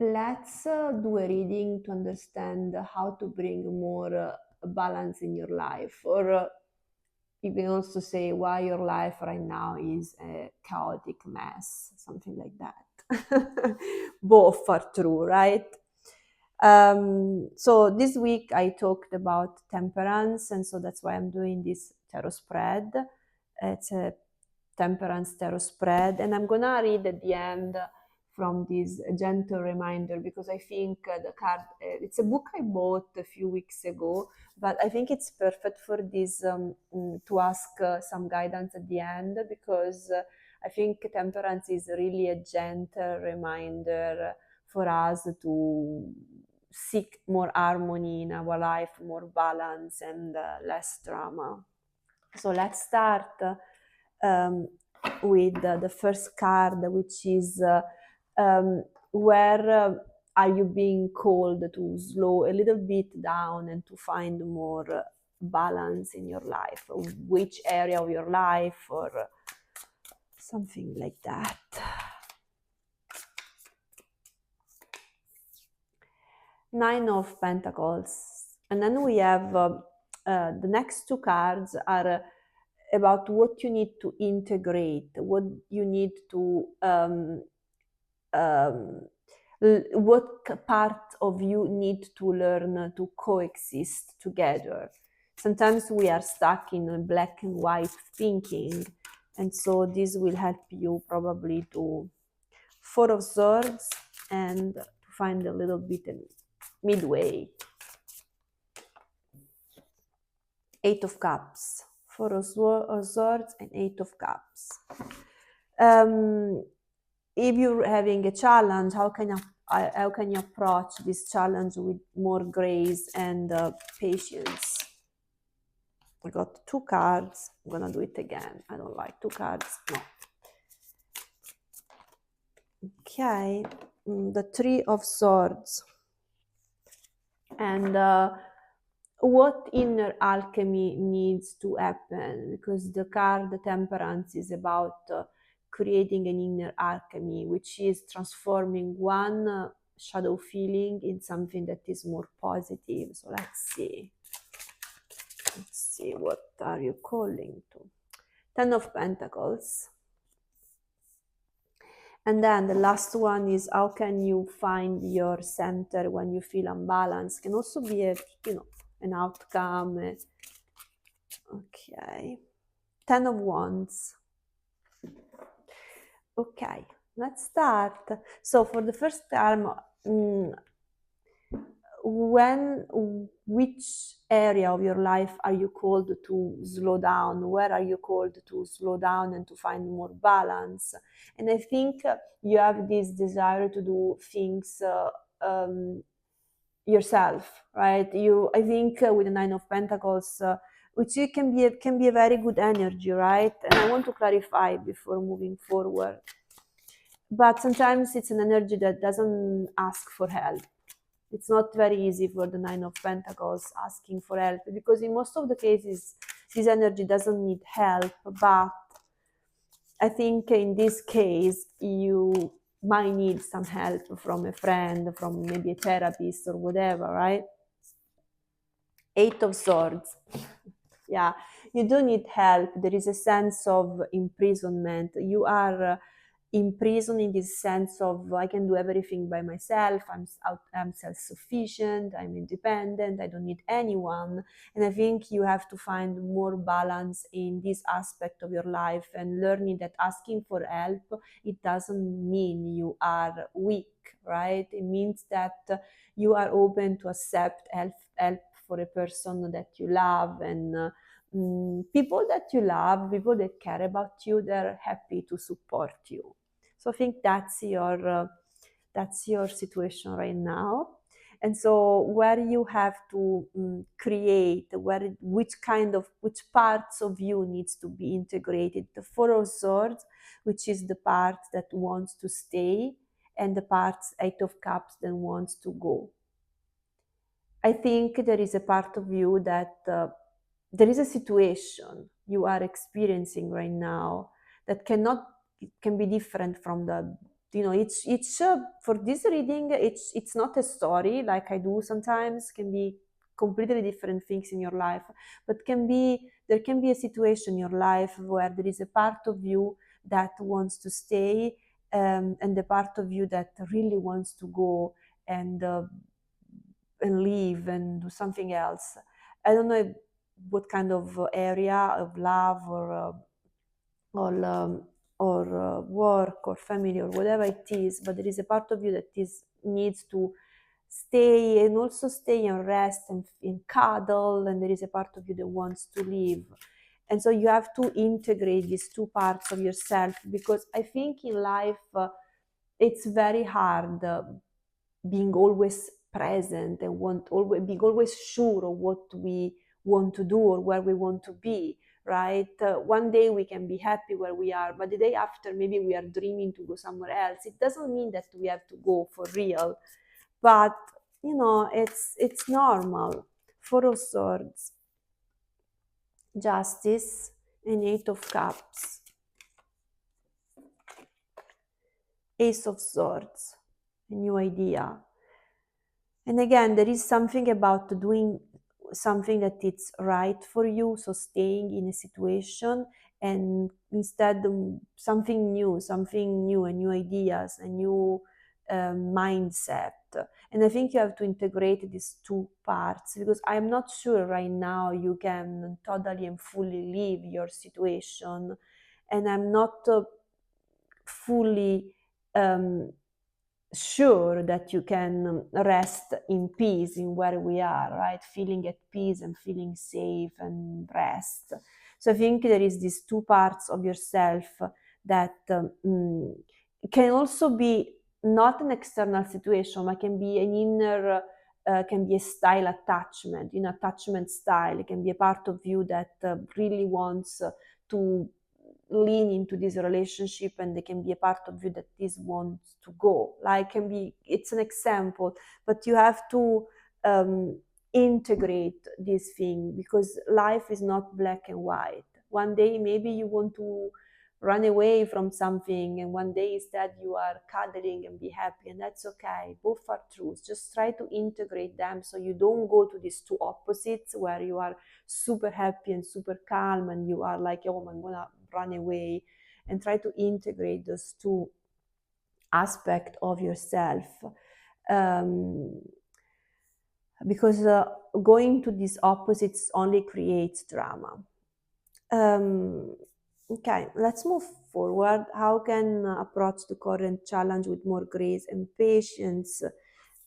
Let's do a reading to understand how to bring more balance in your life, or you can also say why your life right now is a chaotic mess, something like that. Both are true, right? So this week I talked about temperance, and so that's why I'm doing this tarot spread. It's a temperance tarot spread, and I'm gonna read at the end from this gentle reminder, because I think the card, it's a book I bought a few weeks ago, but I think it's perfect for this to ask some guidance at the end, because I think temperance is really a gentle reminder for us to seek more harmony in our life, more balance, and less drama. So let's start with the first card, which is where are you being called to slow a little bit down and to find more balance in your life, which area of your life, or something like that. Nine of Pentacles. And then we have the next two cards are about what you need to integrate, what you need to, what part of you need to learn to coexist together. Sometimes we are stuck in a black and white thinking, and so this will help you probably to Four of Swords and to find a little bit midway. Eight of Cups, Four of Swords and Eight of Cups. If you're having a challenge, how can you approach this challenge with more grace and patience? I got two cards. I'm gonna do it again. I don't like two cards. No. Okay, the Three of Swords. And what inner alchemy needs to happen, because the card the Temperance is about creating an inner alchemy, which is transforming one shadow feeling in something that is more positive. So let's see what are you calling to. Ten of Pentacles. And then the last one is how can you find your center when you feel unbalanced. Can also be a, an outcome. Okay. Ten of Wands. Okay, let's start. So for the first time, which area of your life are you called to slow down? Where are you called to slow down and to find more balance? And I think you have this desire to do things yourself, right? I think with the Nine of Pentacles, which can be a very good energy, right? And I want to clarify before moving forward. But sometimes it's an energy that doesn't ask for help. It's not very easy for the Nine of Pentacles asking for help, because in most of the cases, this energy doesn't need help. But I think in this case, you might need some help from a friend, from maybe a therapist or whatever, right? Eight of Swords. Yeah, you do need help. There is a sense of imprisonment. You are imprisoned in this sense of I can do everything by myself. I'm self-sufficient. I'm independent. I don't need anyone. And I think you have to find more balance in this aspect of your life, and learning that asking for help, it doesn't mean you are weak, right? It means that you are open to accept help for a person that you love, and people that you love, people that care about you, they're happy to support you. So I think that's your situation right now. And so where you have to create, which parts of you needs to be integrated. The Four of Swords, which is the part that wants to stay, and the parts Eight of Cups that wants to go. I think there is a part of you that there is a situation you are experiencing right now that can be different from the each for this reading, it's not a story like I do sometimes. Can be completely different things in your life, but there can be a situation in your life where there is a part of you that wants to stay, and the part of you that really wants to go and leave and do something else. I don't know what kind of area of love or work or family or whatever it is, but there is a part of you that needs to stay and also stay and rest and cuddle, and there is a part of you that wants to leave. And so you have to integrate these two parts of yourself, because I think in life it's very hard being always present and being always sure of what we want to do or where we want to be, right? One day we can be happy where we are, but the day after maybe we are dreaming to go somewhere else. It doesn't mean that we have to go for real, but it's normal. Four of Swords, Justice, and Eight of Cups, Ace of Swords, a new idea. And again, there is something about doing something that it's right for you, so staying in a situation and instead something new, and new ideas, a new mindset. And I think you have to integrate these two parts, because I'm not sure right now you can totally and fully leave your situation, and I'm not fully sure that you can rest in peace in where we are, right? Feeling at peace and feeling safe and rest. So I think there is these two parts of yourself that can also be not an external situation, but can be an inner, can be a style attachment, attachment style. It can be a part of you that really wants to lean into this relationship, and there can be a part of you that this wants to go. It's an example, but you have to integrate this thing, because life is not black and white. One day maybe you want to run away from something, and one day instead you are cuddling and be happy, and that's okay. Both are truths. Just try to integrate them, so you don't go to these two opposites where you are super happy and super calm and you are like, oh, I'm gonna run away. And try to integrate those two aspects of yourself, because going to these opposites only creates drama. Okay, let's move forward. How can approach the current challenge with more grace and patience?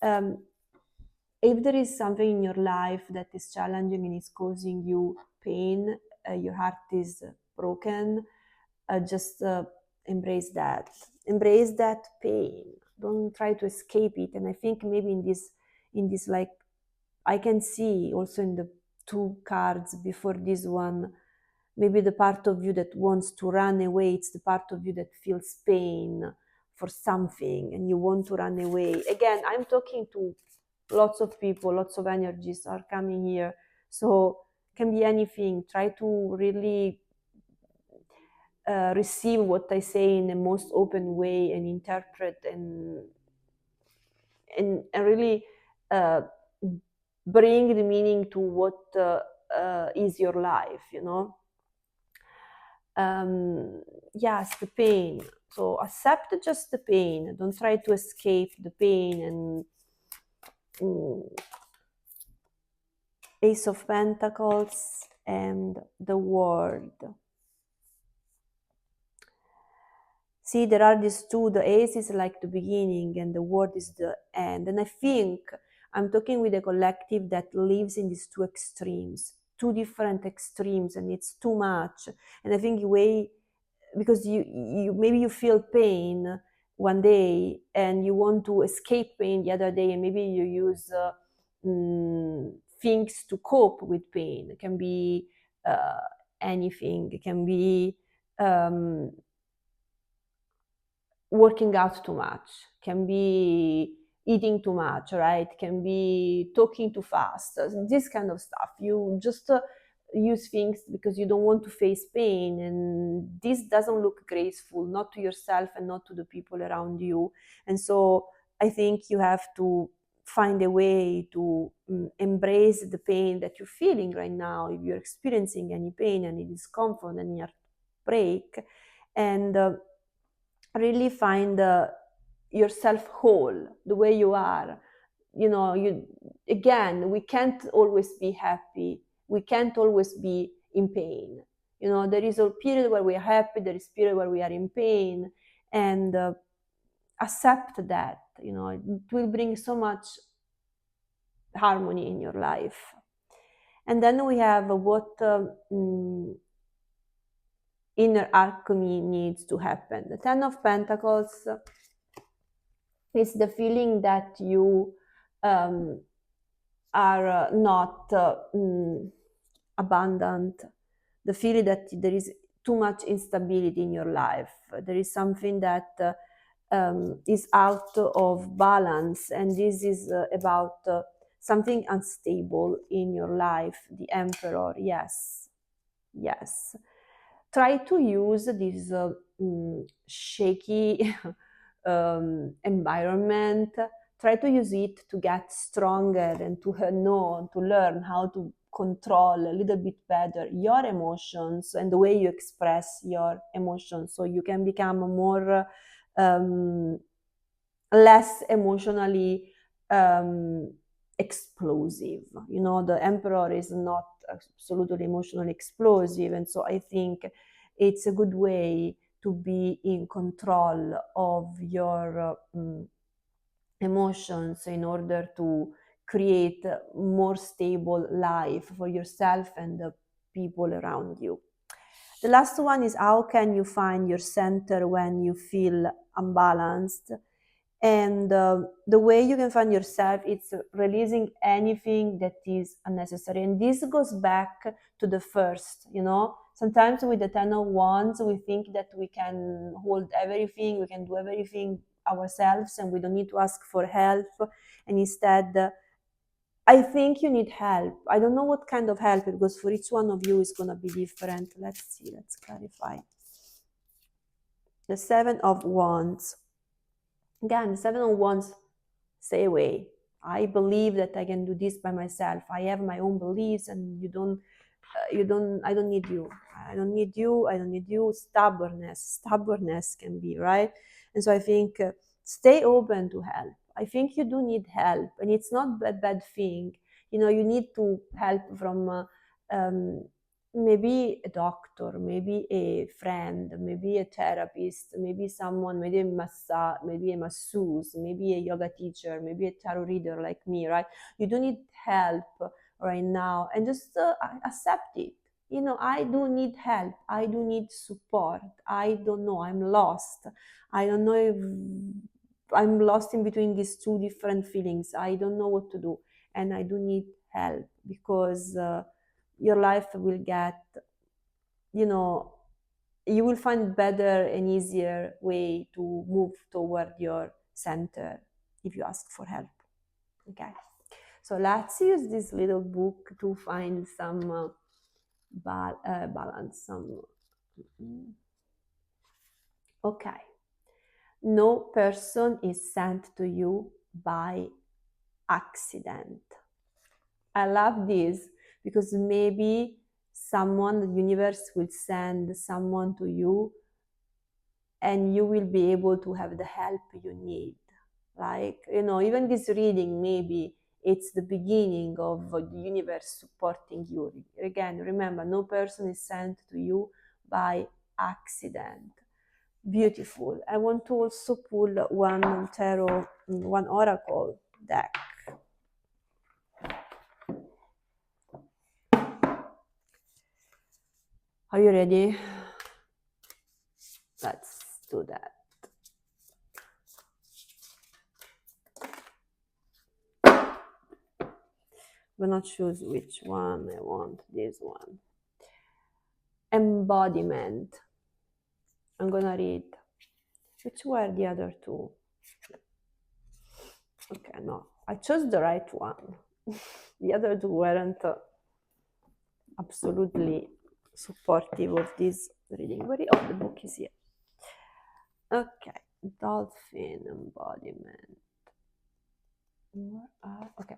If there is something in your life that is challenging and is causing you pain, your heart is broken, just embrace that. Embrace that pain. Don't try to escape it. And I think maybe in this, like, I can see also in the two cards before this one, maybe the part of you that wants to run away, it's the part of you that feels pain for something and you want to run away. Again, I'm talking to lots of people, lots of energies are coming here. So can be anything. Try to really receive what I say in the most open way and interpret and really uh, bring the meaning to what is your life, yes, the pain. So accept just the pain. Don't try to escape the pain. And Ace of Pentacles and the World. See, there are these two. The Ace is like the beginning and the World is the end. And I think I'm talking with a collective that lives in these two extremes, two different extremes, and it's too much. And I think because you maybe you feel pain one day and you want to escape pain the other day, and maybe you use things to cope with pain. It can be anything. It can be working out too much, can be eating too much, right? Can be talking too fast, this kind of stuff. You just use things because you don't want to face pain, and this doesn't look graceful, not to yourself and not to the people around you. And so I think you have to find a way to embrace the pain that you're feeling right now, if you're experiencing any pain, any discomfort, any heartbreak, and really find yourself whole the way you are. You again, we can't always be happy, we can't always be in pain. There is a period where we are happy, there is a period where we are in pain, and accept that. It will bring so much harmony in your life. And then we have what inner alchemy needs to happen. The Ten of Pentacles is the feeling that you are not abundant, the feeling that there is too much instability in your life, there is something that is out of balance, and this is about something unstable in your life. The Emperor, yes, yes. Try to use this shaky environment. Try to use it to get stronger and to know, to learn how to control a little bit better your emotions and the way you express your emotions, so you can become more less emotionally explosive. The Emperor is not absolutely emotionally explosive, and so I think it's a good way to be in control of your emotions in order to create a more stable life for yourself and the people around you. The last one is, how can you find your center when you feel unbalanced? And the way you can find yourself, it's releasing anything that is unnecessary. And this goes back to the first. Sometimes with the Ten of Wands, we think that we can hold everything, we can do everything ourselves, and we don't need to ask for help. And instead, I think you need help. I don't know what kind of help, because for each one of you is going to be different. Let's see, let's clarify. The Seven of Wands. Again, the Seven of Wands, stay away. I believe that I can do this by myself. I have my own beliefs, and I don't need you. I don't need you. Stubbornness can be, right? And so I think stay open to help. I think you do need help, and it's not a bad thing. You need to help from maybe a doctor, maybe a friend, maybe a therapist, maybe someone, maybe a masseuse, maybe a yoga teacher, maybe a tarot reader like me, right? You do need help right now, and just accept it. I do need help. I do need support. I don't know. I'm lost. I don't know if I'm lost in between these two different feelings. I don't know what to do, and I do need help, because your life will get, you will find better and easier way to move toward your center if you ask for help. Okay, so let's use this little book to find some balance. Okay, no person is sent to you by accident. I love this, because maybe the universe will send someone to you, and you will be able to have the help you need. Like, even this reading, maybe it's the beginning of the universe supporting you. Again, remember, no person is sent to you by accident. Beautiful. I want to also pull one tarot, one oracle deck. Are you ready? Let's do that. I'm gonna choose which one I want. This one. Embodiment. I'm gonna read. Which were the other two? Okay, no, I chose the right one. The other two weren't absolutely supportive of this reading. Where oh, the book is here. Okay, dolphin embodiment. Okay,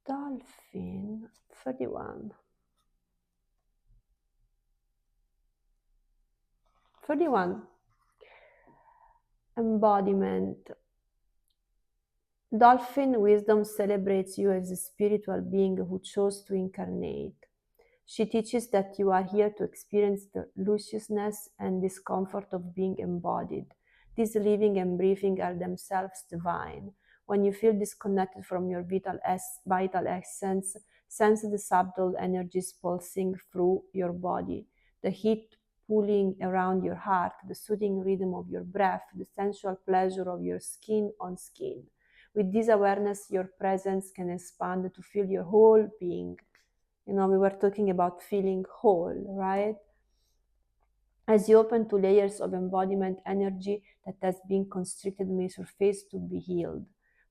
dolphin 31. 31 embodiment. Dolphin wisdom celebrates you as a spiritual being who chose to incarnate. She teaches that you are here to experience the lusciousness and discomfort of being embodied. These living and breathing are themselves divine. When you feel disconnected from your vital essence, sense the subtle energies pulsing through your body, the heat pulling around your heart, the soothing rhythm of your breath, the sensual pleasure of your skin on skin. With this awareness, your presence can expand to fill your whole being. We were talking about feeling whole, right? As you open to layers of embodiment energy that has been constricted may surface to be healed.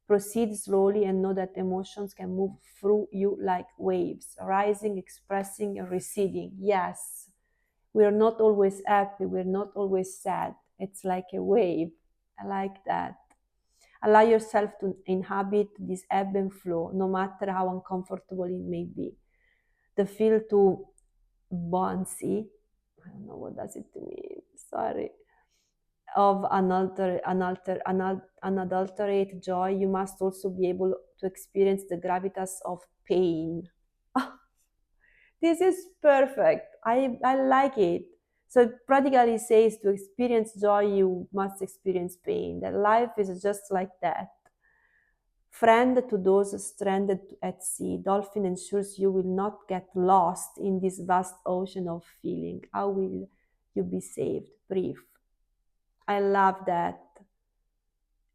Proceed slowly and know that emotions can move through you like waves, rising, expressing, and receding. Yes, we're not always happy, we're not always sad. It's like a wave. I like that. Allow yourself to inhabit this ebb and flow, no matter how uncomfortable it may be. The feel to bouncy, I don't know what does it mean, sorry, of unadulterate joy, you must also be able to experience the gravitas of pain. This is perfect. I like it. So it practically says to experience joy, you must experience pain. That life is just like that. Friend to those stranded at sea, dolphin ensures you will not get lost in this vast ocean of feeling. How will you be saved? Breathe. I love that.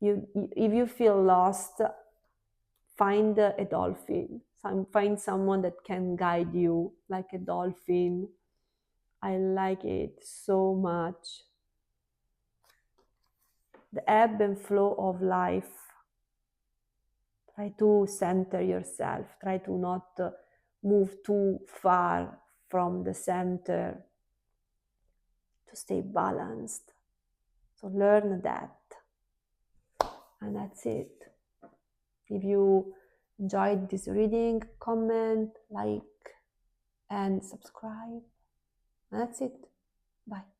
If you feel lost, find a dolphin. Find someone that can guide you like a dolphin. I like it so much. The ebb and flow of life. Try to center yourself. Try to not move too far from the center to stay balanced. So learn that. And that's it. If you enjoyed this reading, comment, like, and subscribe. And that's it. Bye.